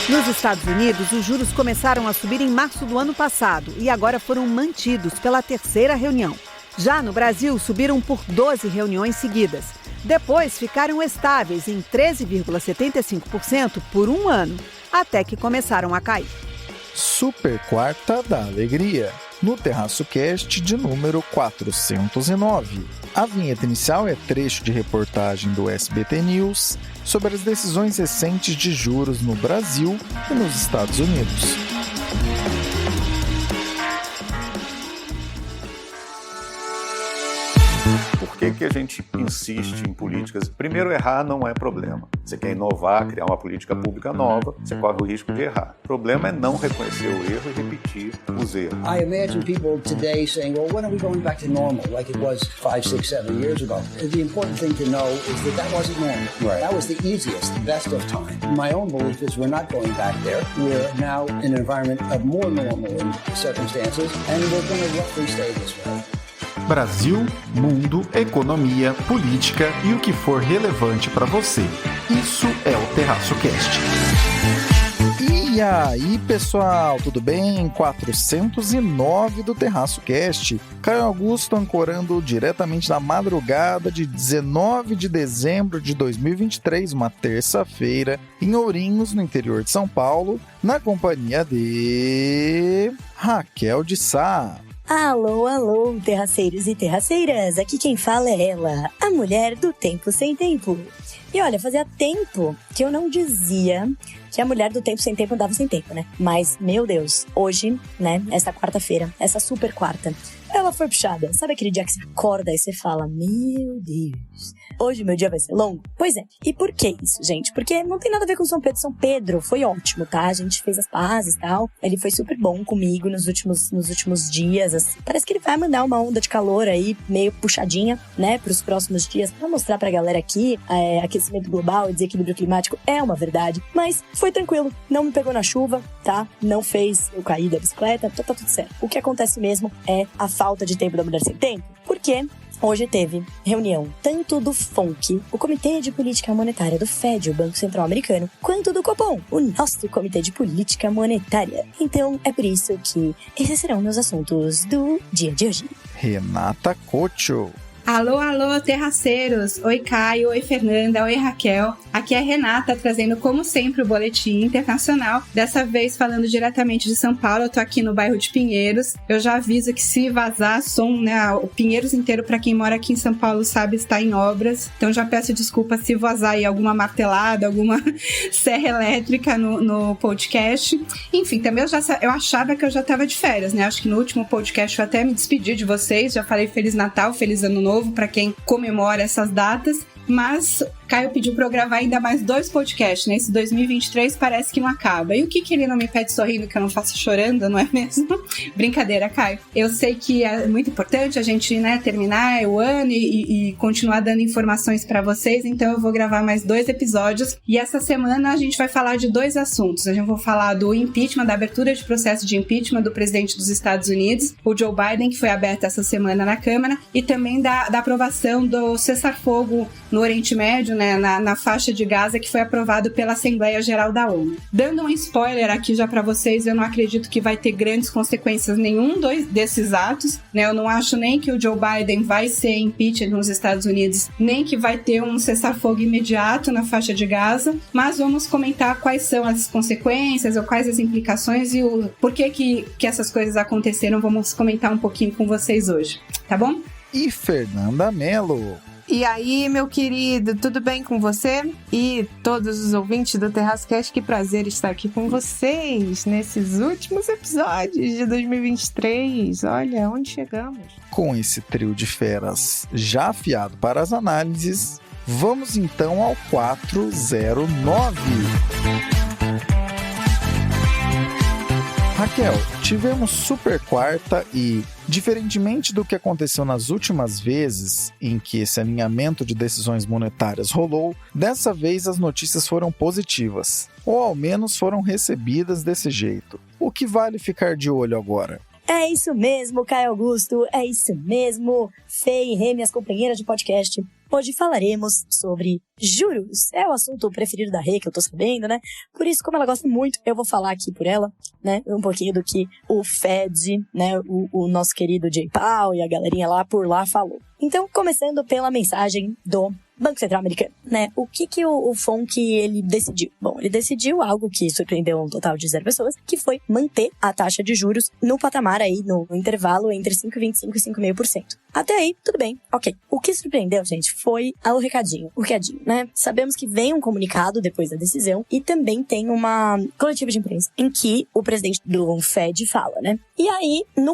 Nos Estados Unidos, os juros começaram a subir em março do ano passado e agora foram mantidos pela terceira reunião. Já no Brasil, subiram por 12 reuniões seguidas. Depois, ficaram estáveis em 13,75% por um ano, até que começaram a cair. Super Quarta da Alegria, no Terraço Cast de número 409. A vinheta inicial é trecho de reportagem do SBT News sobre as decisões recentes de juros no Brasil e nos Estados Unidos. Por que a gente insiste em políticas? Primeiro, errar não é problema. Você quer inovar, criar uma política pública nova, você corre o risco de errar. O problema é não reconhecer o erro e repetir os erros. I imagine people today saying, well, when are we going back to normal, like it was 5, 6, 7 years ago? The important thing to know is that wasn't normal. Right. That was the easiest, the best of time. My own belief is we're not going back there. We're now in an environment of more normal circumstances, and we're going to roughly stay this way. Brasil, mundo, economia, política e o que for relevante para você. Isso é o Terraço Cast. E aí, pessoal, tudo bem? 409 do Terraço Cast. Caio Augusto ancorando diretamente da madrugada de 19 de dezembro de 2023, uma terça-feira, em Ourinhos, no interior de São Paulo, na companhia de Raquel de Sá. Alô, alô, terraceiros e terraceiras, aqui quem fala é ela, a mulher do tempo sem tempo. E olha, fazia tempo que eu não dizia que a mulher do tempo sem tempo andava sem tempo, né? Mas, meu Deus, hoje, né, essa quarta-feira, essa super quarta, ela foi puxada. Sabe aquele dia que você acorda e você fala, meu Deus, hoje meu dia vai ser longo? Pois é. E por que isso, gente? Porque não tem nada a ver com São Pedro. São Pedro foi ótimo, tá? A gente fez as pazes e tal. Ele foi super bom comigo nos últimos dias. Assim. Parece que ele vai mandar uma onda de calor aí, meio puxadinha, né, pros próximos dias, pra mostrar pra galera aqui, aquecimento global e desequilíbrio climático é uma verdade. Mas foi tranquilo. Não me pegou na chuva, tá? Não fez eu cair da bicicleta, tá tudo certo. O que acontece mesmo é a falta de tempo da mulher sem tempo. Por quê? Hoje teve reunião tanto do FONC, o Comitê de Política Monetária do FED, o Banco Central Americano, quanto do Copom, o nosso Comitê de Política Monetária. Então é por isso que esses serão meus assuntos do dia de hoje. Renata Cocho. Alô, alô, terraceiros! Oi, Caio, oi, Fernanda, oi, Raquel. Aqui é a Renata, trazendo, como sempre, o Boletim Internacional. Dessa vez, falando diretamente de São Paulo, eu tô aqui no bairro de Pinheiros. Eu já aviso que se vazar som, né, o Pinheiros inteiro, pra quem mora aqui em São Paulo, sabe, está em obras. Então já peço desculpa se vazar aí alguma martelada, alguma serra elétrica no podcast. Enfim, também eu achava que eu já tava de férias, né? Acho que no último podcast eu até me despedi de vocês, já falei Feliz Natal, Feliz Ano Novo, para quem comemora essas datas, mas Caio pediu para eu gravar ainda mais 2 podcasts, né? Esse 2023 parece que não acaba. E o que ele não me pede sorrindo que eu não faço chorando, não é mesmo? Brincadeira, Caio. Eu sei que é muito importante a gente, né, terminar o ano e continuar dando informações para vocês, então eu vou gravar mais 2 episódios. E essa semana a gente vai falar de 2 assuntos. A gente vai falar do impeachment, da abertura de processo de impeachment do presidente dos Estados Unidos, o Joe Biden, que foi aberto essa semana na Câmara, e também da aprovação do cessar-fogo no Oriente Médio, né, na faixa de Gaza, que foi aprovado pela Assembleia Geral da ONU. Dando um spoiler aqui já para vocês, eu não acredito que vai ter grandes consequências nenhum desses atos, né? Eu não acho nem que o Joe Biden vai ser impeachment nos Estados Unidos, nem que vai ter um cessar-fogo imediato na faixa de Gaza, mas vamos comentar quais são as consequências ou quais as implicações e o porquê que essas coisas aconteceram. Vamos comentar um pouquinho com vocês hoje, tá bom? E Fernanda Mello. E aí, meu querido, tudo bem com você? E todos os ouvintes do Terraço Cast, que prazer estar aqui com vocês nesses últimos episódios de 2023. Olha, onde chegamos? Com esse trio de feras já afiado para as análises, vamos então ao 409. Raquel, tivemos super quarta e, diferentemente do que aconteceu nas últimas vezes em que esse alinhamento de decisões monetárias rolou, dessa vez as notícias foram positivas, ou ao menos foram recebidas desse jeito. O que vale ficar de olho agora? É isso mesmo, Caio Augusto, é isso mesmo. Fê e Rê, minhas companheiras de podcast. Hoje falaremos sobre Juros é o assunto preferido da Rê, que eu tô sabendo, né? Por isso, como ela gosta muito, eu vou falar aqui por ela, né? Um pouquinho do que o Fed, né? O nosso querido Jay Powell e a galerinha lá por lá falou. Então, começando pela mensagem do Banco Central Americano, né? O que o FONC, ele decidiu? Bom, ele decidiu algo que surpreendeu um total de 0 pessoas, que foi manter a taxa de juros no patamar aí, no intervalo entre 5,25% e 5,5%. Até aí, tudo bem, ok. O que surpreendeu, gente, foi o recadinho, né? Sabemos que vem um comunicado depois da decisão e também tem uma coletiva de imprensa em que o presidente do Fed fala, né? E aí, o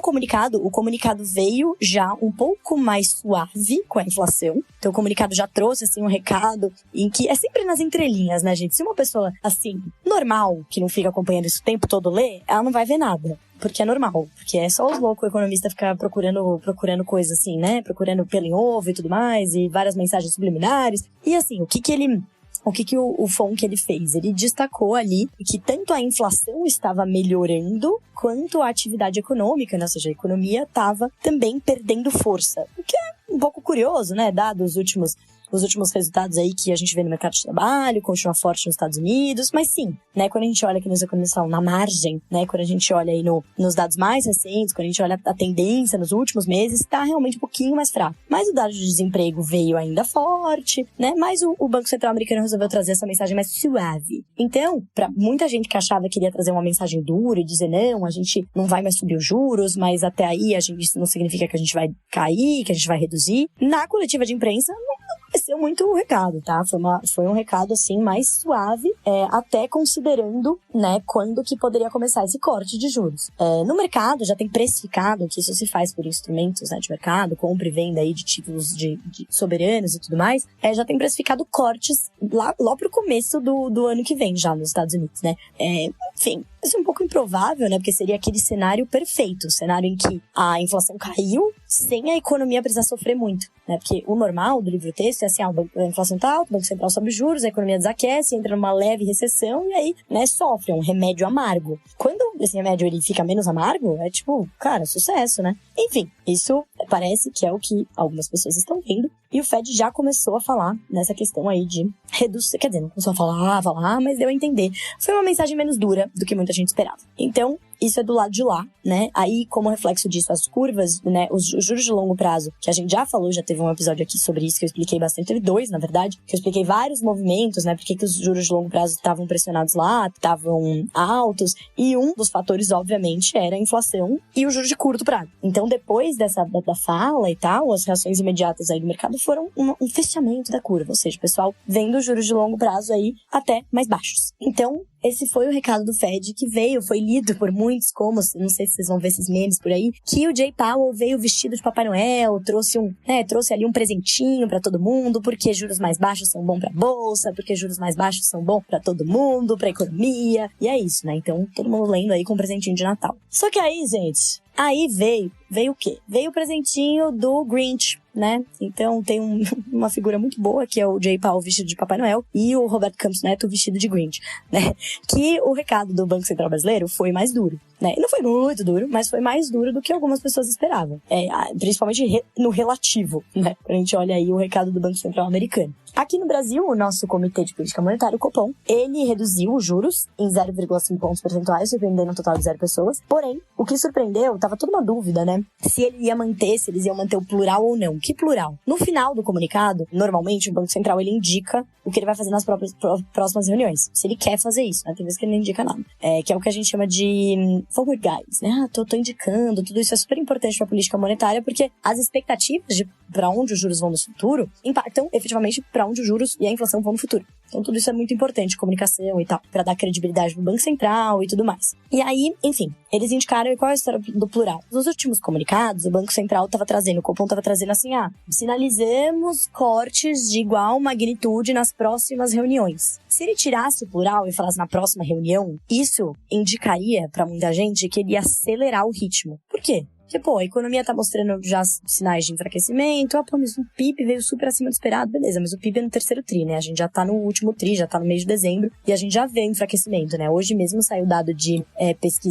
comunicado veio já um pouco mais suave com a inflação. Então, o comunicado já trouxe, assim, um recado em que é sempre nas entrelinhas, né, gente? Se uma pessoa, assim, normal, que não fica acompanhando isso o tempo todo lê, ela não vai ver nada. Porque é normal, porque é só os loucos economistas ficar procurando coisa assim, né? Procurando pelo em ovo e tudo mais, e várias mensagens subliminares. E assim, o que o FONC ele fez? Ele destacou ali que tanto a inflação estava melhorando, quanto a atividade econômica, né? Ou seja, a economia estava também perdendo força. O que é um pouco curioso, né? Dados os últimos resultados aí que a gente vê no mercado de trabalho, continua forte nos Estados Unidos, mas sim, né, quando a gente olha aqui nos economistas falam na margem, né, quando a gente olha aí nos dados mais recentes, quando a gente olha a tendência nos últimos meses, tá realmente um pouquinho mais fraco. Mas o dado de desemprego veio ainda forte, né, mas o Banco Central Americano resolveu trazer essa mensagem mais suave. Então, pra muita gente que achava que iria trazer uma mensagem dura e dizer, não, a gente não vai mais subir os juros, mas até aí isso não significa que a gente vai cair, que a gente vai reduzir. Na coletiva de imprensa, não apareceu muito o recado, tá? Foi um recado, assim, mais suave, até considerando, né, quando que poderia começar esse corte de juros. No mercado, já tem precificado, que isso se faz por instrumentos, né, de mercado, compra e venda aí de títulos de soberanos e tudo mais, já tem precificado cortes lá pro começo do ano que vem, já nos Estados Unidos, né? Enfim, isso é um pouco improvável, né? Porque seria aquele cenário perfeito, o cenário em que a inflação caiu sem a economia precisar sofrer muito, né? Porque o normal do livro-texto é assim, a inflação tá alta, o Banco Central sobe juros, a economia desaquece, entra numa leve recessão e aí, né, sofre um remédio amargo. Quando esse remédio ele fica menos amargo, é tipo, cara, sucesso, né? Enfim, isso parece que é o que algumas pessoas estão vendo. E o Fed já começou a falar nessa questão aí de reduzir, quer dizer, não começou a falar, mas deu a entender. Foi uma mensagem menos dura do que muita gente esperava. Então, isso é do lado de lá, né? Aí, como reflexo disso, as curvas, né? Os juros de longo prazo, que a gente já falou, já teve um episódio aqui sobre isso, que eu expliquei bastante, teve 2, na verdade, que eu expliquei vários movimentos, né? Por que os juros de longo prazo estavam pressionados lá, estavam altos, e um dos fatores, obviamente, era a inflação e o juros de curto prazo. Então, depois da fala e tal, as reações imediatas aí do mercado foram um fechamento da curva, ou seja, o pessoal vendo os juros de longo prazo aí até mais baixos. Então, esse foi o recado do Fed que foi lido por muitos, como, não sei se vocês vão ver esses memes por aí, que o Jay Powell veio vestido de Papai Noel, trouxe ali um presentinho pra todo mundo, porque juros mais baixos são bons pra bolsa, porque juros mais baixos são bons pra todo mundo, pra economia, e é isso, né? Então, todo mundo lendo aí com um presentinho de Natal. Só que aí, gente, veio o quê? Veio o presentinho do Grinch, né? Então tem uma figura muito boa, que é o Jay Powell vestido de Papai Noel e o Roberto Campos Neto vestido de Grinch, né? Que o recado do Banco Central Brasileiro foi mais duro, né? Não foi muito duro, mas foi mais duro do que algumas pessoas esperavam. Principalmente no relativo, né? Quando a gente olha aí o recado do Banco Central Americano. Aqui no Brasil, o nosso Comitê de Política Monetária, o Copom, ele reduziu os juros em 0,5 pontos percentuais, surpreendendo um total de 0 pessoas. Porém, o que surpreendeu, tava toda uma dúvida, né? Se eles iam manter o plural ou não. Que plural? No final do comunicado, normalmente o Banco Central, ele indica o que ele vai fazer nas próximas reuniões. Se ele quer fazer isso, né? Tem vezes que ele não indica nada. Que é o que a gente chama de forward guides, né? Tô indicando, tudo isso é super importante pra política monetária, porque as expectativas de pra onde os juros vão no futuro impactam efetivamente pra onde os juros e a inflação vão no futuro. Então tudo isso é muito importante, comunicação e tal, pra dar credibilidade pro Banco Central e tudo mais. E aí, enfim, eles indicaram qual é a história do plural. Nos últimos comunicados, o Banco Central o Copom tava trazendo assim, sinalizamos cortes de igual magnitude nas próximas reuniões. Se ele tirasse o plural e falasse na próxima reunião, isso indicaria pra muita gente que ele ia acelerar o ritmo. Por quê? Porque, pô, a economia tá mostrando já sinais de enfraquecimento. Ah, pô, mas o PIB veio super acima do esperado. Beleza, mas o PIB é no terceiro tri, né? A gente já tá no último tri, já tá no mês de dezembro. E a gente já vê enfraquecimento, né? Hoje mesmo saiu o dado de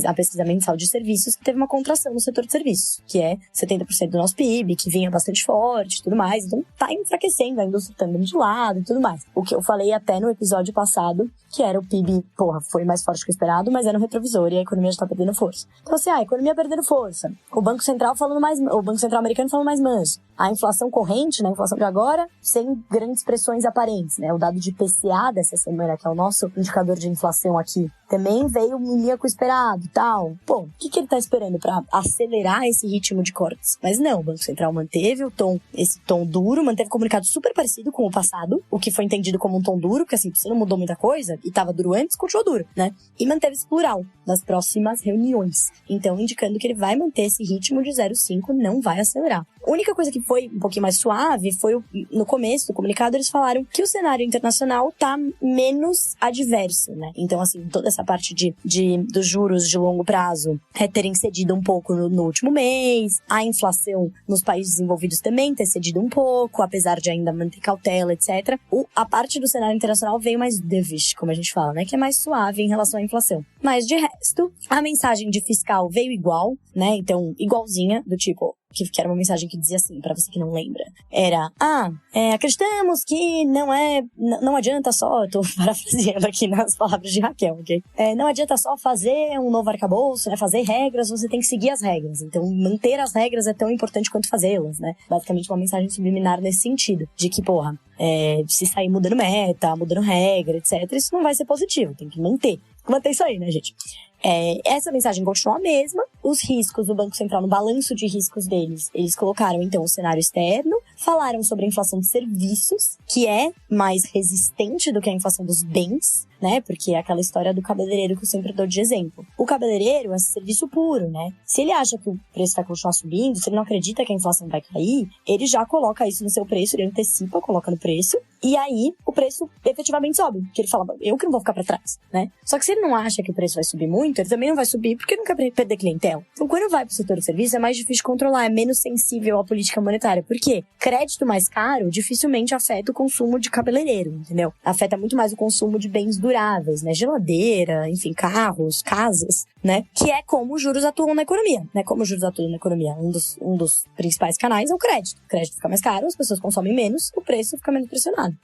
a pesquisa mensal de serviços, que teve uma contração no setor de serviços, que é 70% do nosso PIB, que vinha bastante forte e tudo mais. Então tá enfraquecendo, a indústria tá andando de lado e tudo mais. O que eu falei até no episódio passado, que era o PIB, foi mais forte que o esperado, mas era no retrovisor e a economia já tá perdendo força. Então assim, a economia perdendo força. O Banco Central americano falando mais manso. A inflação corrente, né, a inflação de agora, sem grandes pressões aparentes, né? O dado de IPCA dessa semana, que é o nosso indicador de inflação aqui, também veio em linha com o esperado e tal. Pô, o que ele tá esperando pra acelerar esse ritmo de cortes? Mas não, o Banco Central manteve esse tom duro, manteve comunicado super parecido com o passado, o que foi entendido como um tom duro, porque assim, se não mudou muita coisa, e tava duro antes, continuou duro, né? E manteve esse plural nas próximas reuniões. Então, indicando que ele vai manter esse ritmo de 0,5, não vai acelerar. A única coisa que foi um pouquinho mais suave foi, no começo do comunicado, eles falaram que o cenário internacional tá menos adverso, né? Então, assim, toda essa parte dos juros de longo prazo terem cedido um pouco no último mês, a inflação nos países desenvolvidos também ter cedido um pouco, apesar de ainda manter cautela, etc. A parte do cenário internacional veio mais dovish, como a gente fala, né? Que é mais suave em relação à inflação. Mas, de resto, a mensagem de fiscal veio igual, né? Então, igualzinha, do tipo... Que era uma mensagem que dizia assim, pra você que não lembra. Era, acreditamos que não adianta só, eu tô parafraseando aqui nas palavras de Raquel, ok? Não adianta só fazer um novo arcabouço, né? Fazer regras, você tem que seguir as regras. Então, manter as regras é tão importante quanto fazê-las, né? Basicamente uma mensagem subliminar nesse sentido. De que, se sair mudando meta, mudando regra, etc., isso não vai ser positivo, tem que manter. Manter isso aí, né, gente? Essa mensagem continua a mesma. Os riscos do Banco Central, no balanço de riscos deles, eles colocaram, então, o cenário externo, falaram sobre a inflação de serviços, que é mais resistente do que a inflação dos bens, né? Porque é aquela história do cabeleireiro que eu sempre dou de exemplo. O cabeleireiro é serviço puro, né? Se ele acha que o preço vai continuar subindo, se ele não acredita que a inflação vai cair, ele já coloca isso no seu preço, ele antecipa, coloca no preço, e aí o preço efetivamente sobe. Porque ele fala, eu que não vou ficar pra trás, né? Só que se ele não acha que o preço vai subir muito, ele também não vai subir porque ele não quer perder clientela. Então, quando vai pro setor de serviço, é mais difícil de controlar, é menos sensível à política monetária. Por quê? Crédito mais caro dificilmente afeta o consumo de cabeleireiro, entendeu? Afeta muito mais o consumo de bens duráveis, né? Geladeira, enfim, carros, casas, né? Que é como os juros atuam na economia, né? Como os juros atuam na economia, um dos principais canais é o crédito. O crédito fica mais caro, as pessoas consomem menos, o preço fica menos pressionado.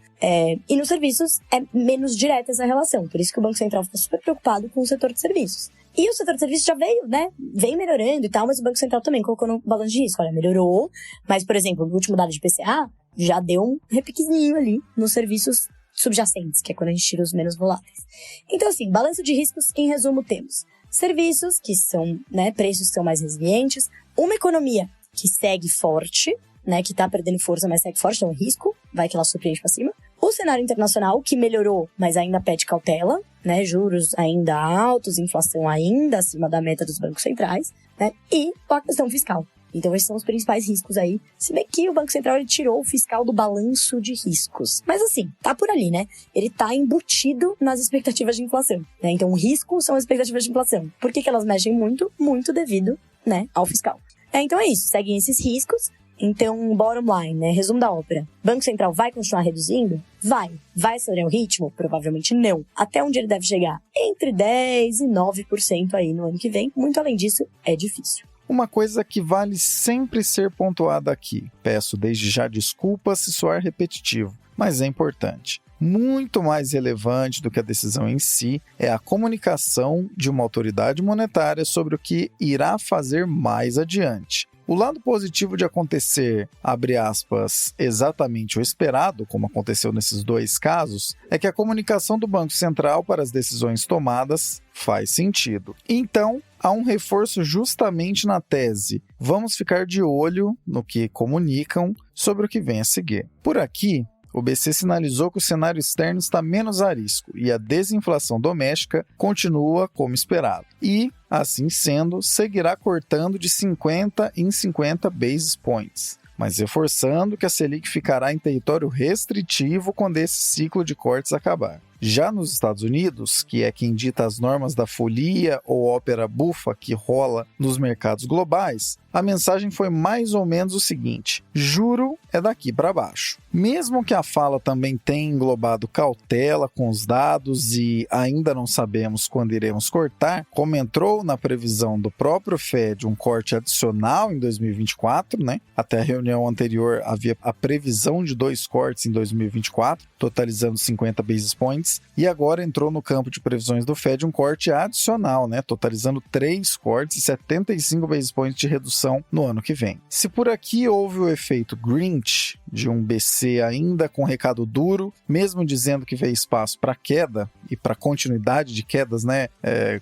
E nos serviços é menos direta essa relação. Por isso que o Banco Central ficou super preocupado com o setor de serviços. E o setor de serviços já veio, né? Vem melhorando e tal, mas o Banco Central também colocou no balanço de risco. Olha, melhorou, mas, por exemplo, no último dado de IPCA, já deu um repiquezinho ali nos serviços subjacentes, que é quando a gente tira os menos voláteis. Então, assim, balanço de riscos, em resumo, temos serviços, que são, né, preços que são mais resilientes, uma economia que segue forte, né, que tá perdendo força, mas segue forte, então risco, vai que ela surpreende pra cima. O cenário internacional, que melhorou, mas ainda pede cautela, né, juros ainda altos, inflação ainda acima da meta dos bancos centrais, né, e a questão fiscal. Então, esses são os principais riscos aí. Se bem que o Banco Central ele tirou o fiscal do balanço de riscos. Mas assim, tá por ali, né? Ele tá embutido nas expectativas de inflação, né? Então, o risco são as expectativas de inflação. Por que elas mexem muito? Muito devido, né, ao fiscal. Então é isso, seguem esses riscos. Então, bottom line, né? Resumo da ópera. Banco Central vai continuar reduzindo? Vai. Vai acelerar o ritmo? Provavelmente não. Até onde ele deve chegar? Entre 10% e 9% aí no ano que vem. Muito além disso, é difícil. Uma coisa que vale sempre ser pontuada aqui. Peço desde já desculpas se soar repetitivo, mas é importante. Muito mais relevante do que a decisão em si é a comunicação de uma autoridade monetária sobre o que irá fazer mais adiante. O lado positivo de acontecer, abre aspas, exatamente o esperado, como aconteceu nesses dois casos, é que a comunicação do Banco Central para as decisões tomadas faz sentido. Então, há um reforço justamente na tese. Vamos ficar de olho no que comunicam sobre o que vem a seguir. Por aqui, o BC sinalizou que o cenário externo está menos a risco e a desinflação doméstica continua como esperado. E, assim sendo, seguirá cortando de 50 em 50 basis points, mas reforçando que a Selic ficará em território restritivo quando esse ciclo de cortes acabar. Já nos Estados Unidos, que é quem dita as normas da folia ou ópera bufa que rola nos mercados globais, a mensagem foi mais ou menos o seguinte: juro é daqui para baixo. Mesmo que a fala também tenha englobado cautela com os dados e ainda não sabemos quando iremos cortar, como entrou na previsão do próprio Fed um corte adicional em 2024, né? Até a reunião anterior havia a previsão de 2 cortes em 2024, totalizando 50 basis points, e agora entrou no campo de previsões do Fed um corte adicional, né? Totalizando 3 cortes e 75 basis points de redução no ano que vem. Se por aqui houve o efeito Grinch de um BC ainda com recado duro, mesmo dizendo que vê espaço para queda e para continuidade de quedas, né?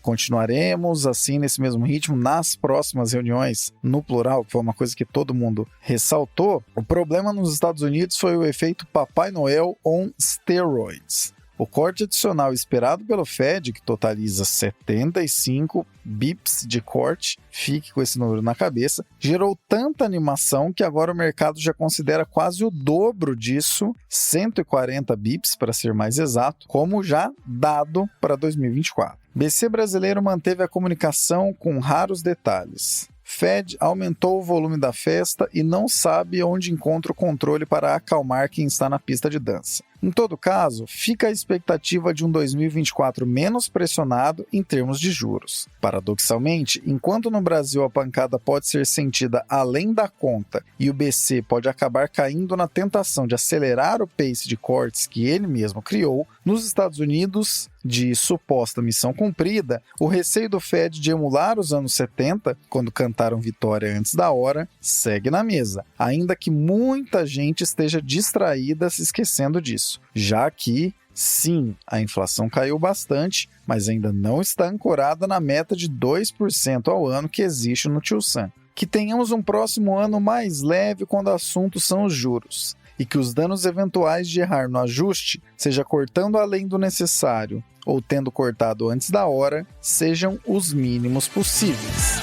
Continuaremos assim nesse mesmo ritmo nas próximas reuniões, no plural, que foi uma coisa que todo mundo ressaltou. O problema nos Estados Unidos foi o efeito Papai Noel on steroids. O corte adicional esperado pelo Fed, que totaliza 75 bips de corte, fique com esse número na cabeça, gerou tanta animação que agora o mercado já considera quase o dobro disso, 140 bips para ser mais exato, como já dado para 2024. BC brasileiro manteve a comunicação com raros detalhes. Fed aumentou o volume da festa e não sabe onde encontra o controle para acalmar quem está na pista de dança. Em todo caso, fica a expectativa de um 2024 menos pressionado em termos de juros. Paradoxalmente, enquanto no Brasil a pancada pode ser sentida além da conta e o BC pode acabar caindo na tentação de acelerar o pace de cortes que ele mesmo criou, nos Estados Unidos, de suposta missão cumprida, o receio do Fed de emular os anos 70, quando cantaram vitória antes da hora, segue na mesa, ainda que muita gente esteja distraída se esquecendo disso, já que, sim, a inflação caiu bastante, mas ainda não está ancorada na meta de 2% ao ano que existe no Tio Sam. Que tenhamos um próximo ano mais leve quando o assunto são os juros, e que os danos eventuais de errar no ajuste, seja cortando além do necessário ou tendo cortado antes da hora, sejam os mínimos possíveis.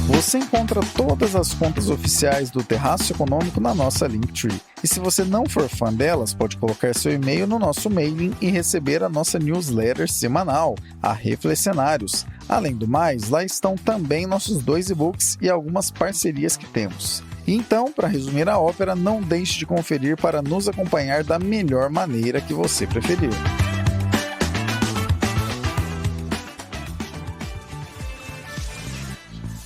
Você encontra todas as contas oficiais do Terraço Econômico na nossa Linktree. E se você não for fã delas, pode colocar seu e-mail no nosso mailing e receber a nossa newsletter semanal, a Reflexionários. Além do mais, lá estão também nossos 2 e-books e algumas parcerias que temos. Então, para resumir a ópera, não deixe de conferir para nos acompanhar da melhor maneira que você preferir.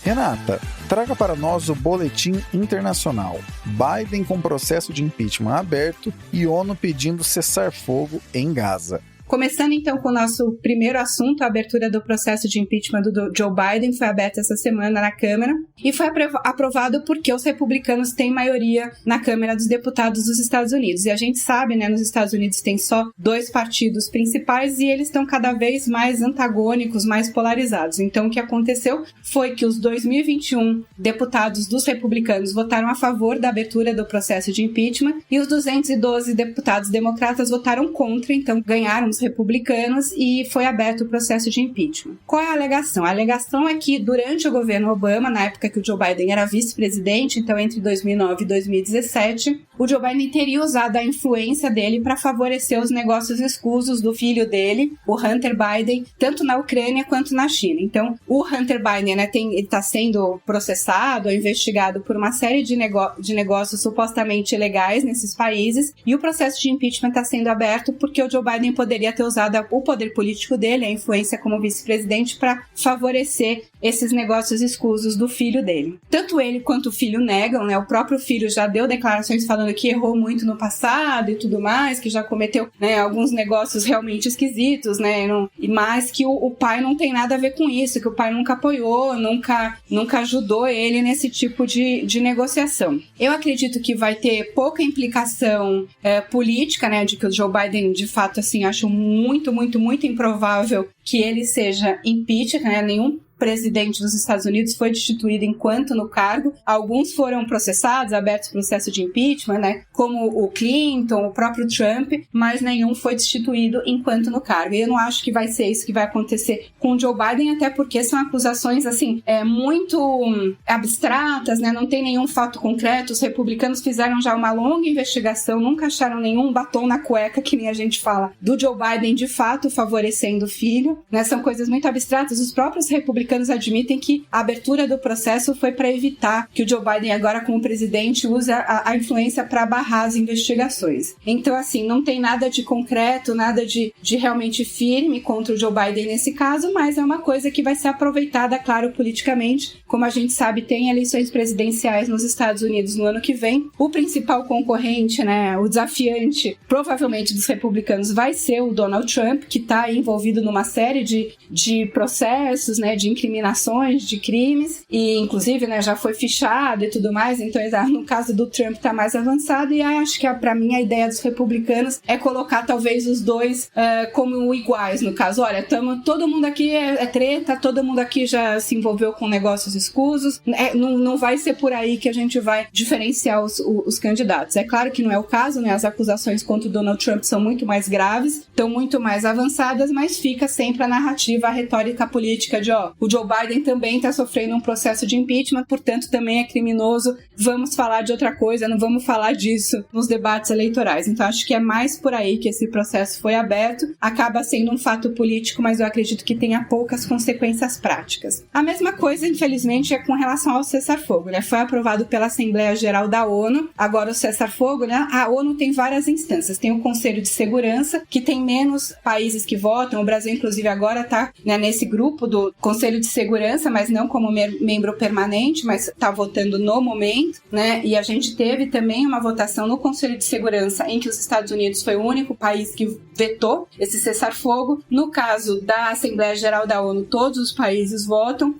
Renata, traga para nós o boletim internacional. Biden com processo de impeachment aberto e ONU pedindo cessar-fogo em Gaza. Começando então com o nosso primeiro assunto, a abertura do processo de impeachment do Joe Biden foi aberta essa semana na Câmara e foi aprovado porque os republicanos têm maioria na Câmara dos Deputados dos Estados Unidos. E a gente sabe, né, nos Estados Unidos tem só 2 partidos principais e eles estão cada vez mais antagônicos, mais polarizados. Então o que aconteceu foi que os 2021 deputados dos republicanos votaram a favor da abertura do processo de impeachment e os 212 deputados democratas votaram contra, então ganharam os republicanos e foi aberto o processo de impeachment. Qual é a alegação? A alegação é que durante o governo Obama, na época que o Joe Biden era vice-presidente, então entre 2009 e 2017, o Joe Biden teria usado a influência dele para favorecer os negócios escusos do filho dele, o Hunter Biden, tanto na Ucrânia quanto na China. Então, o Hunter Biden, né, ele está sendo processado ou investigado por uma série de negócios supostamente ilegais nesses países e o processo de impeachment está sendo aberto porque o Joe Biden poderia ter usado o poder político dele, a influência como vice-presidente, para favorecer esses negócios escusos do filho dele. Tanto ele quanto o filho negam, né? O próprio filho já deu declarações falando que errou muito no passado e tudo mais, que já cometeu, né, alguns negócios realmente esquisitos, né? Mas que o pai não tem nada a ver com isso, que o pai nunca apoiou, nunca ajudou ele nesse tipo de negociação. Eu acredito que vai ter pouca implicação política, né? De que o Joe Biden, de fato, assim, acho muito, muito, muito improvável que ele seja impeachment, né? Nenhum presidente dos Estados Unidos foi destituído enquanto no cargo. Alguns foram processados, abertos processo de impeachment, né? Como o Clinton, o próprio Trump, mas nenhum foi destituído enquanto no cargo. E eu não acho que vai ser isso que vai acontecer com o Joe Biden, até porque são acusações, assim, muito abstratas, né? Não tem nenhum fato concreto. Os republicanos fizeram já uma longa investigação, nunca acharam nenhum batom na cueca, que nem a gente fala, do Joe Biden de fato favorecendo o filho, né? São coisas muito abstratas. Os próprios republicanos admitem que a abertura do processo foi para evitar que o Joe Biden, agora como presidente, use a influência para barrar as investigações. Então, assim, não tem nada de concreto, nada de realmente firme contra o Joe Biden nesse caso, mas é uma coisa que vai ser aproveitada, claro, politicamente. Como a gente sabe, tem eleições presidenciais nos Estados Unidos no ano que vem. O principal concorrente, né, o desafiante, provavelmente dos republicanos, vai ser o Donald Trump, que está envolvido numa série de processos, né, de incriminações, de crimes, e inclusive, né, já foi fichado e tudo mais. Então, no caso do Trump está mais avançado, e acho que para mim a ideia dos republicanos é colocar talvez os dois como iguais, no caso. Olha, todo mundo aqui é treta, todo mundo aqui já se envolveu com negócios escusos, não vai ser por aí que a gente vai diferenciar os candidatos. É claro que não é o caso, né? As acusações contra o Donald Trump são muito mais graves, estão muito mais avançadas, mas fica sempre a narrativa, a retórica política de, o Joe Biden também está sofrendo um processo de impeachment, portanto também é criminoso, vamos falar de outra coisa, não vamos falar disso nos debates eleitorais. Então acho que é mais por aí que esse processo foi aberto, acaba sendo um fato político, mas eu acredito que tenha poucas consequências práticas. A mesma coisa, infelizmente, é com relação ao cessar-fogo, né? Foi aprovado pela Assembleia Geral da ONU, agora o cessar-fogo, né? A ONU tem várias instâncias, tem o Conselho de Segurança, que tem menos países que votam, o Brasil inclusive agora está, né, nesse grupo do Conselho de Segurança, mas não como membro permanente, mas está votando no momento, né? E a gente teve também uma votação no Conselho de Segurança em que os Estados Unidos foi o único país que vetou esse cessar-fogo. No caso da Assembleia Geral da ONU, todos os países votam,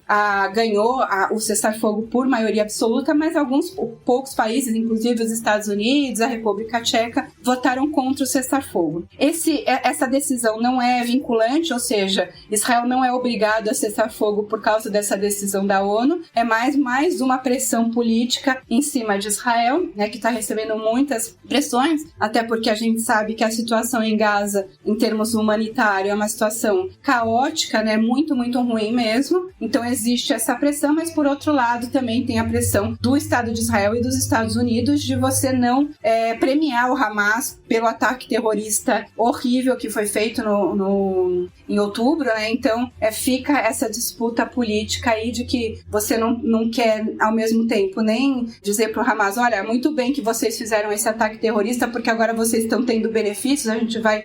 ganhou o cessar-fogo por maioria absoluta, mas poucos países, inclusive os Estados Unidos, a República Tcheca, votaram contra o cessar-fogo. Essa decisão não é vinculante, ou seja, Israel não é obrigado a cessar fogo por causa dessa decisão da ONU, é mais uma pressão política em cima de Israel, né, que está recebendo muitas pressões, até porque a gente sabe que a situação em Gaza, em termos humanitários, é uma situação caótica, né, muito, muito ruim mesmo. Então existe essa pressão, mas por outro lado também tem a pressão do Estado de Israel e dos Estados Unidos de você não premiar o Hamas pelo ataque terrorista horrível que foi feito em outubro, né? Então fica essa disputa política aí de que você não quer ao mesmo tempo nem dizer pro Hamas, olha, muito bem que vocês fizeram esse ataque terrorista porque agora vocês estão tendo benefícios, a gente vai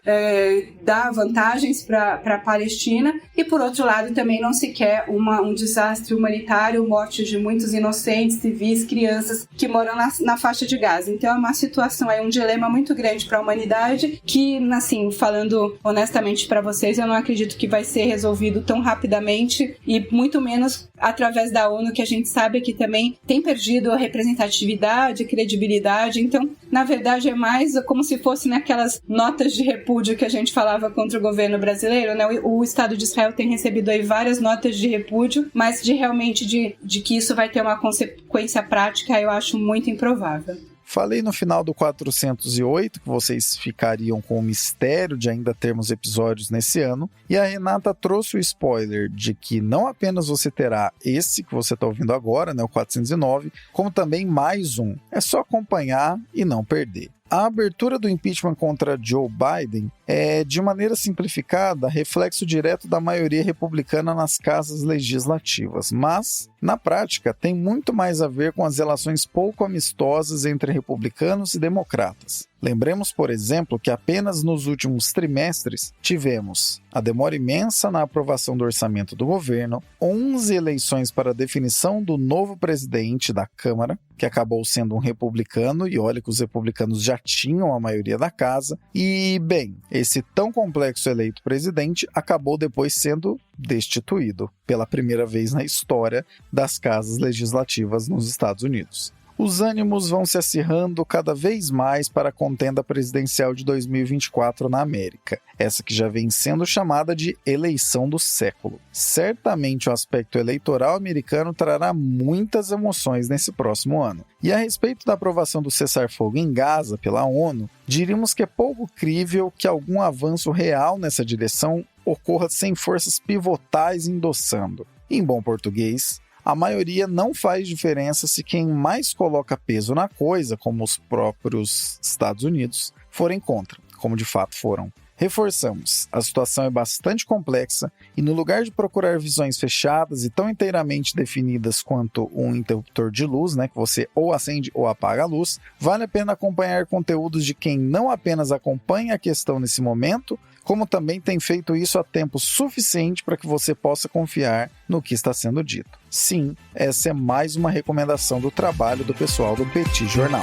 dar vantagens para a Palestina, e por outro lado também não se quer um desastre humanitário, morte de muitos inocentes, civis, crianças que moram na faixa de Gaza. Então é uma situação, um dilema muito grande para a humanidade que, assim, falando honestamente para vocês, eu não acredito que vai ser resolvido tão rapidamente, e muito menos através da ONU, que a gente sabe que também tem perdido a representatividade, credibilidade. Então, na verdade, é mais como se fosse naquelas notas de repúdio que a gente falava contra o governo brasileiro, né? O Estado de Israel tem recebido aí várias notas de repúdio, mas realmente de que isso vai ter uma consequência prática, eu acho muito improvável. Falei no final do 408 que vocês ficariam com o mistério de ainda termos episódios nesse ano, e a Renata trouxe o spoiler de que não apenas você terá esse que você está ouvindo agora, né, o 409, como também mais um. É só acompanhar e não perder. A abertura do impeachment contra Joe Biden é, de maneira simplificada, reflexo direto da maioria republicana nas casas legislativas, mas, na prática, tem muito mais a ver com as relações pouco amistosas entre republicanos e democratas. Lembremos, por exemplo, que apenas nos últimos trimestres tivemos a demora imensa na aprovação do orçamento do governo, 11 eleições para a definição do novo presidente da Câmara, que acabou sendo um republicano, e olha que os republicanos já tinham a maioria da casa, e, bem, esse tão complexo eleito presidente acabou depois sendo destituído pela primeira vez na história das casas legislativas nos Estados Unidos. Os ânimos vão se acirrando cada vez mais para a contenda presidencial de 2024 na América, essa que já vem sendo chamada de eleição do século. Certamente o aspecto eleitoral americano trará muitas emoções nesse próximo ano. E a respeito da aprovação do cessar-fogo em Gaza pela ONU, diríamos que é pouco crível que algum avanço real nessa direção ocorra sem forças pivotais endossando. Em bom português, a maioria não faz diferença se quem mais coloca peso na coisa, como os próprios Estados Unidos, forem contra, como de fato foram. Reforçamos, a situação é bastante complexa e no lugar de procurar visões fechadas e tão inteiramente definidas quanto um interruptor de luz, que você ou acende ou apaga a luz, vale a pena acompanhar conteúdos de quem não apenas acompanha a questão nesse momento, como também tem feito isso há tempo suficiente para que você possa confiar no que está sendo dito. Sim, essa é mais uma recomendação do trabalho do pessoal do Petit Jornal.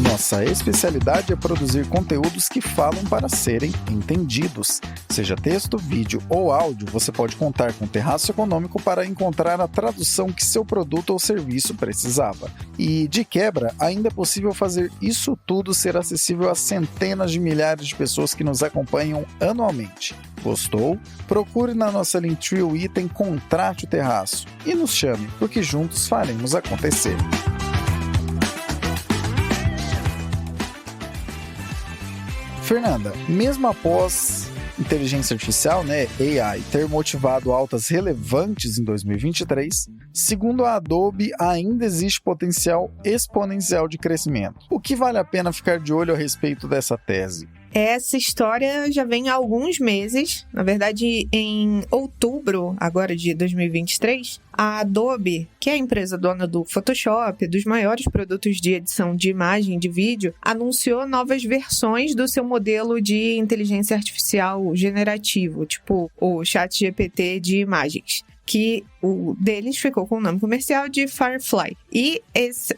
Nossa especialidade é produzir conteúdos que falam para serem entendidos. Seja texto, vídeo ou áudio, você pode contar com o Terraço Econômico para encontrar a tradução que seu produto ou serviço precisava. E, de quebra, ainda é possível fazer isso tudo ser acessível a centenas de milhares de pessoas que nos acompanham anualmente. Gostou? Procure na nossa Linktree o item Contrate o Terraço e nos chame, porque juntos faremos acontecer. Fernanda, mesmo após inteligência artificial, AI, ter motivado altas relevantes em 2023, segundo a Adobe, ainda existe potencial exponencial de crescimento. O que vale a pena ficar de olho a respeito dessa tese? Essa história já vem há alguns meses. Na verdade, em outubro agora de 2023, a Adobe, que é a empresa dona do Photoshop, dos maiores produtos de edição de imagem e de vídeo, anunciou novas versões do seu modelo de inteligência artificial generativo, tipo o ChatGPT de imagens, que o deles ficou com o nome comercial de Firefly. E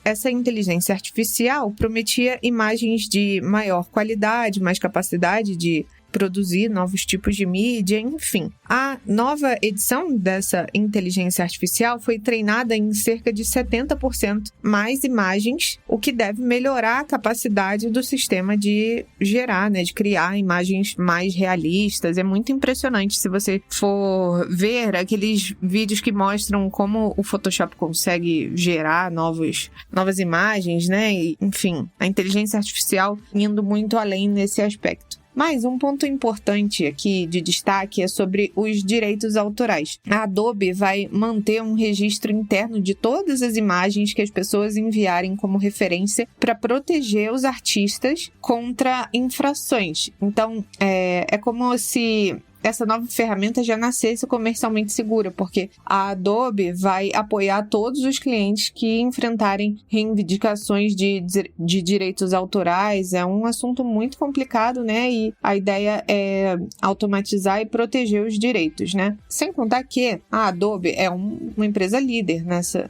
essa inteligência artificial prometia imagens de maior qualidade, mais capacidade de produzir novos tipos de mídia, enfim. A nova edição dessa inteligência artificial foi treinada em cerca de 70% mais imagens, o que deve melhorar a capacidade do sistema de gerar, de criar imagens mais realistas. É muito impressionante se você for ver aqueles vídeos que mostram como o Photoshop consegue gerar novas imagens, E, enfim, a inteligência artificial indo muito além nesse aspecto. Mas um ponto importante aqui de destaque é sobre os direitos autorais. A Adobe vai manter um registro interno de todas as imagens que as pessoas enviarem como referência para proteger os artistas contra infrações. Então, é como se essa nova ferramenta já nascesse comercialmente segura, porque a Adobe vai apoiar todos os clientes que enfrentarem reivindicações de direitos autorais. É um assunto muito complicado, E a ideia é automatizar e proteger os direitos, Sem contar que a Adobe é uma empresa líder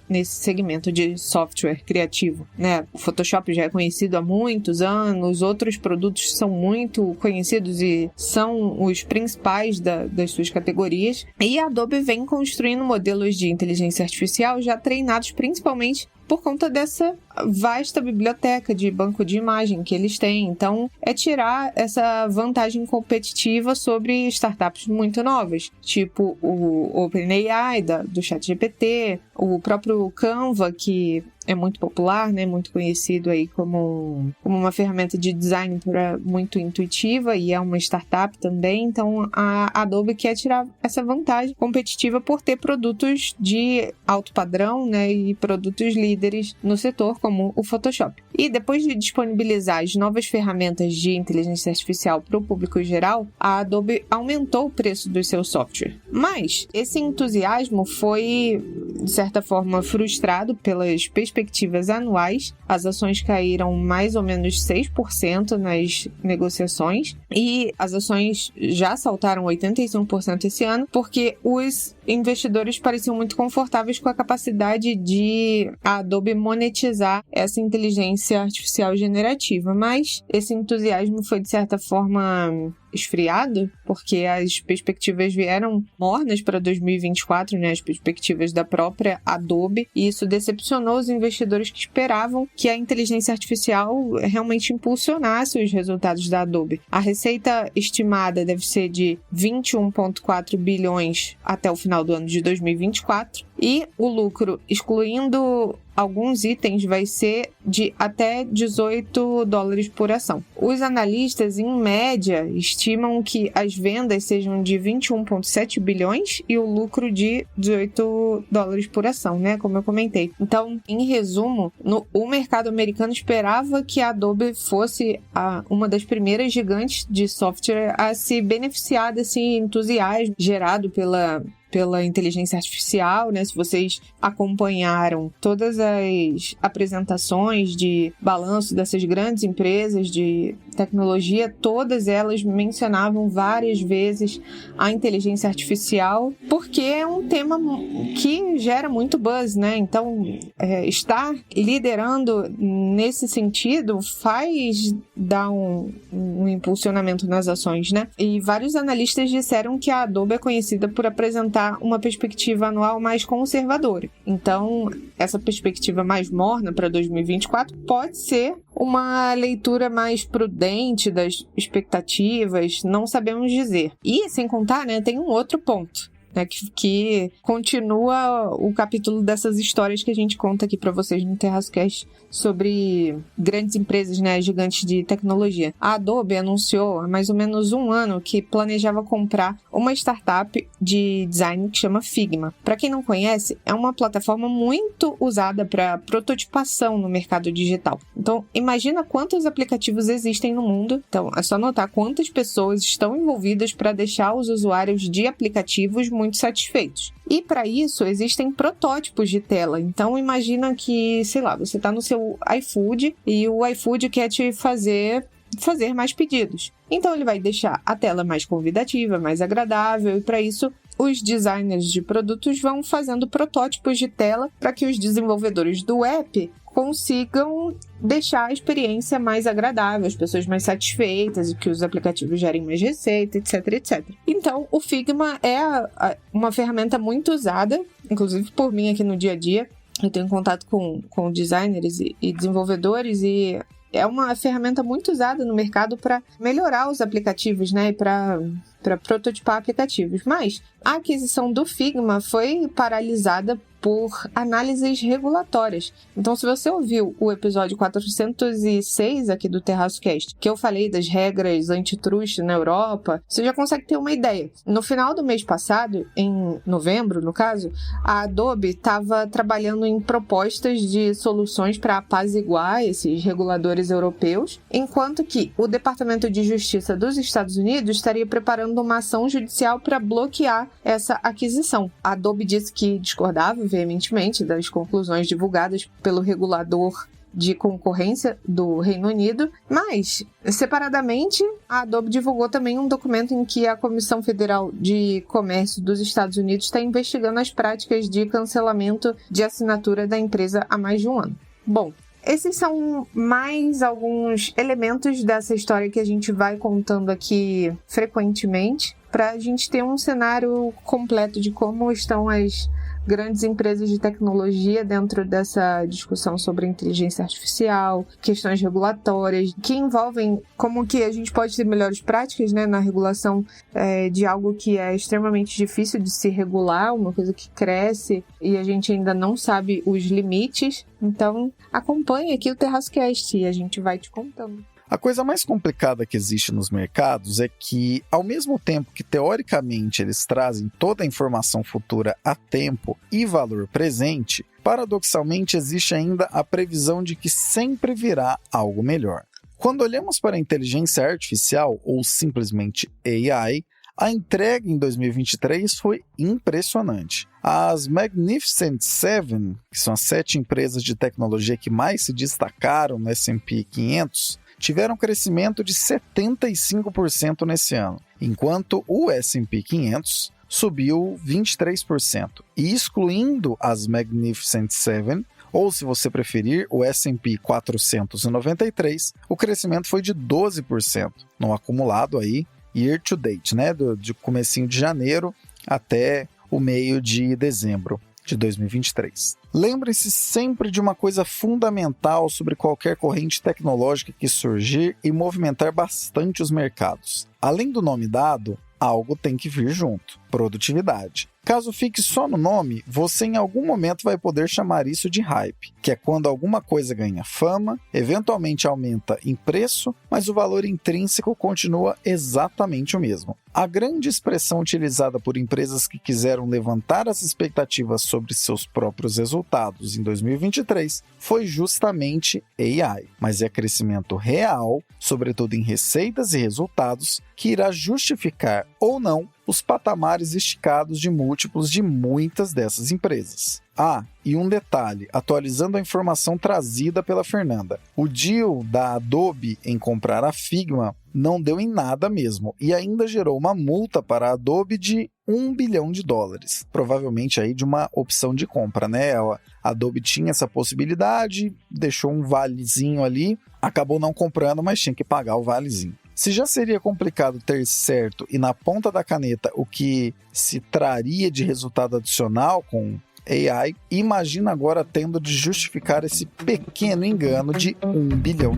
nesse segmento de software criativo, O Photoshop já é conhecido há muitos anos, outros produtos são muito conhecidos e são os principais das suas categorias. E a Adobe vem construindo modelos de inteligência artificial já treinados principalmente por conta dessa vasta biblioteca de banco de imagem que eles têm. Então, é tirar essa vantagem competitiva sobre startups muito novas, tipo o OpenAI do ChatGPT, o próprio Canva, que é muito popular, muito conhecido aí como uma ferramenta de design muito intuitiva e é uma startup também. Então, a Adobe quer tirar essa vantagem competitiva por ter produtos de alto padrão, e produtos líderes no setor, como o Photoshop. E depois de disponibilizar as novas ferramentas de inteligência artificial para o público geral, a Adobe aumentou o preço do seu software. Mas esse entusiasmo foi, de certa forma, frustrado pelas perspectivas anuais. As ações caíram mais ou menos 6% nas negociações e as ações já saltaram 85% esse ano, porque os investidores pareciam muito confortáveis com a capacidade de a Adobe monetizar essa inteligência artificial generativa, mas esse entusiasmo foi, de certa forma, esfriado, porque as perspectivas vieram mornas para 2024, né? As perspectivas da própria Adobe, e isso decepcionou os investidores que esperavam que a inteligência artificial realmente impulsionasse os resultados da Adobe. A receita estimada deve ser de 21,4 bilhões até o final do ano de 2024, e o lucro, excluindo alguns itens, vai ser de até $18 por ação. Os analistas, em média, estimam que as vendas sejam de 21,7 bilhões e o lucro de $18 por ação, né? Como eu comentei. Então, em resumo, o mercado americano esperava que a Adobe fosse uma das primeiras gigantes de software a se beneficiar desse entusiasmo gerado pela inteligência artificial, né? Se vocês acompanharam todas as apresentações de balanço dessas grandes empresas de tecnologia, todas elas mencionavam várias vezes a inteligência artificial, porque é um tema que gera muito buzz, né? Então, estar liderando nesse sentido faz dar um impulsionamento nas ações, né? E vários analistas disseram que a Adobe é conhecida por apresentar uma perspectiva anual mais conservadora. Então, essa perspectiva mais morna para 2024 pode ser uma leitura mais prudente das expectativas, não sabemos dizer. E, sem contar, né, tem um outro ponto, né, que continua o capítulo dessas histórias que a gente conta aqui para vocês no TerraçoCast sobre grandes empresas, né, gigantes de tecnologia. A Adobe anunciou há mais ou menos um ano que planejava comprar uma startup de design que chama Figma. Para quem não conhece, é uma plataforma muito usada para prototipação no mercado digital. Então, imagina quantos aplicativos existem no mundo. Então, é só notar quantas pessoas estão envolvidas para deixar os usuários de aplicativos muito satisfeitos. E para isso existem protótipos de tela. Então imagina que, sei lá, você está no seu iFood e o iFood quer te fazer mais pedidos. Então ele vai deixar a tela mais convidativa, mais agradável, e para isso os designers de produtos vão fazendo protótipos de tela para que os desenvolvedores do app consigam deixar a experiência mais agradável, as pessoas mais satisfeitas, e que os aplicativos gerem mais receita, etc, etc. Então, o Figma é uma ferramenta muito usada, inclusive por mim aqui no dia a dia. Eu tenho contato com designers e desenvolvedores, e é uma ferramenta muito usada no mercado para melhorar os aplicativos, né, e para prototipar aplicativos. Mas a aquisição do Figma foi paralisada por análises regulatórias. Então, se você ouviu o episódio 406 aqui do TerraçoCast, que eu falei das regras antitrust na Europa, você já consegue ter uma ideia. No final do mês passado, em novembro, no caso, a Adobe estava trabalhando em propostas de soluções para apaziguar esses reguladores europeus, enquanto que o Departamento de Justiça dos Estados Unidos estaria preparando uma ação judicial para bloquear essa aquisição. A Adobe disse que discordava veementemente das conclusões divulgadas pelo regulador de concorrência do Reino Unido, mas, separadamente, a Adobe divulgou também um documento em que a Comissão Federal de Comércio dos Estados Unidos está investigando as práticas de cancelamento de assinatura da empresa há mais de um ano. Bom, esses são mais alguns elementos dessa história que a gente vai contando aqui frequentemente, para a gente ter um cenário completo de como estão as grandes empresas de tecnologia dentro dessa discussão sobre inteligência artificial, questões regulatórias, que envolvem como que a gente pode ter melhores práticas, né, na regulação de algo que é extremamente difícil de se regular, uma coisa que cresce e a gente ainda não sabe os limites. Então, acompanhe aqui o TerraçoCast e a gente vai te contando. A coisa mais complicada que existe nos mercados é que, ao mesmo tempo que teoricamente eles trazem toda a informação futura a tempo e valor presente, paradoxalmente existe ainda a previsão de que sempre virá algo melhor. Quando olhamos para a inteligência artificial, ou simplesmente AI, a entrega em 2023 foi impressionante. As Magnificent Seven, que são as 7 empresas de tecnologia que mais se destacaram no S&P 500, tiveram crescimento de 75% nesse ano, enquanto o S&P 500 subiu 23%. E excluindo as Magnificent Seven, Ou, se você preferir, o S&P 493, o crescimento foi de 12%, no acumulado aí, year to date, né? De comecinho de janeiro até o meio de dezembro de 2023. Lembre-se sempre de uma coisa fundamental sobre qualquer corrente tecnológica que surgir e movimentar bastante os mercados. Além do nome dado, algo tem que vir junto: produtividade. Caso fique só no nome, você em algum momento vai poder chamar isso de hype, que é quando alguma coisa ganha fama, eventualmente aumenta em preço, mas o valor intrínseco continua exatamente o mesmo. A grande expressão utilizada por empresas que quiseram levantar as expectativas sobre seus próprios resultados em 2023 foi justamente AI, mas é crescimento real, sobretudo em receitas e resultados, que irá justificar ou não os patamares esticados de múltiplos de muitas dessas empresas. Ah, e um detalhe, atualizando a informação trazida pela Fernanda. O deal da Adobe em comprar a Figma não deu em nada mesmo, e ainda gerou uma multa para a Adobe de $1 bilhão, provavelmente aí de uma opção de compra, né? A Adobe tinha essa possibilidade, deixou um valezinho ali, acabou não comprando, mas tinha que pagar o valezinho. Se já seria complicado ter certo e na ponta da caneta o que se traria de resultado adicional com AI, imagina agora tendo de justificar esse pequeno engano de $1 bilhão.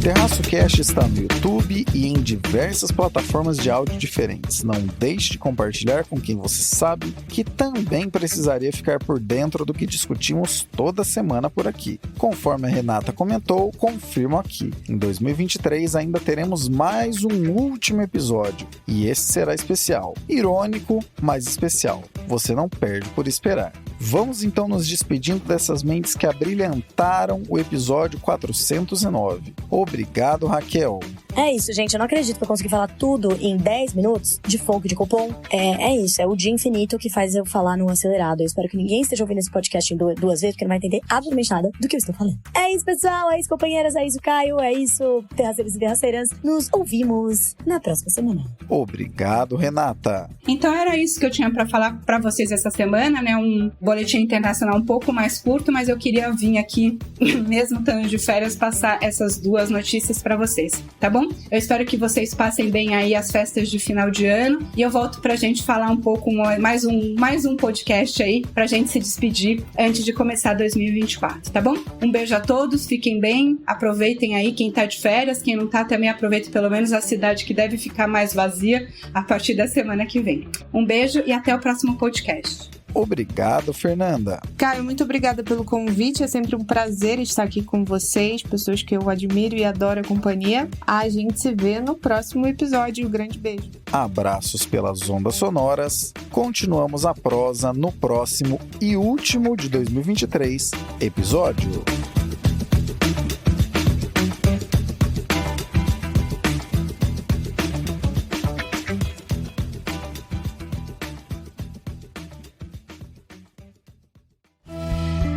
Terraço Cast está no YouTube e em diversas plataformas de áudio diferentes. Não deixe de compartilhar com quem você sabe que também precisaria ficar por dentro do que discutimos toda semana por aqui. Conforme a Renata comentou, confirmo aqui: em 2023 ainda teremos mais um último episódio, e esse será especial. Irônico, mas especial. Você não perde por esperar. Vamos então nos despedindo dessas mentes que abrilhantaram o episódio 409. Obrigado, Raquel. É isso, gente. Eu não acredito que eu consegui falar tudo em 10 minutos de fogo de cupom. É isso. É o dia infinito que faz eu falar no acelerado. Eu espero que ninguém esteja ouvindo esse podcast duas vezes, porque não vai entender absolutamente nada do que eu estou falando. É isso, pessoal. É isso, companheiras. É isso, Caio. É isso, terraceiros e terraceiras. Nos ouvimos na próxima semana. Obrigado, Renata. Então era isso que eu tinha para falar para vocês essa semana, né? Um boletim internacional um pouco mais curto, mas eu queria vir aqui, mesmo estando de férias, passar essas duas notícias para vocês, tá bom? Eu espero que vocês passem bem aí as festas de final de ano e eu volto pra gente falar um pouco, mais um podcast aí pra gente se despedir antes de começar 2024, tá bom? Um beijo a todos, fiquem bem, aproveitem aí quem tá de férias, quem não tá também aproveite pelo menos a cidade que deve ficar mais vazia a partir da semana que vem. Um beijo e até o próximo podcast. Obrigado, Fernanda. Caio, muito obrigada pelo convite. É sempre um prazer estar aqui com vocês, pessoas que eu admiro e adoro a companhia. A gente se vê no próximo episódio. Um grande beijo. Abraços pelas ondas sonoras. Continuamos a prosa no próximo e último de 2023 episódio.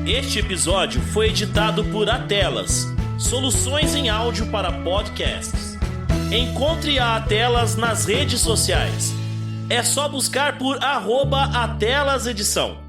Este episódio foi editado por Atelas, soluções em áudio para podcasts. Encontre a Atelas nas redes sociais. É só buscar por @AtelasEdição.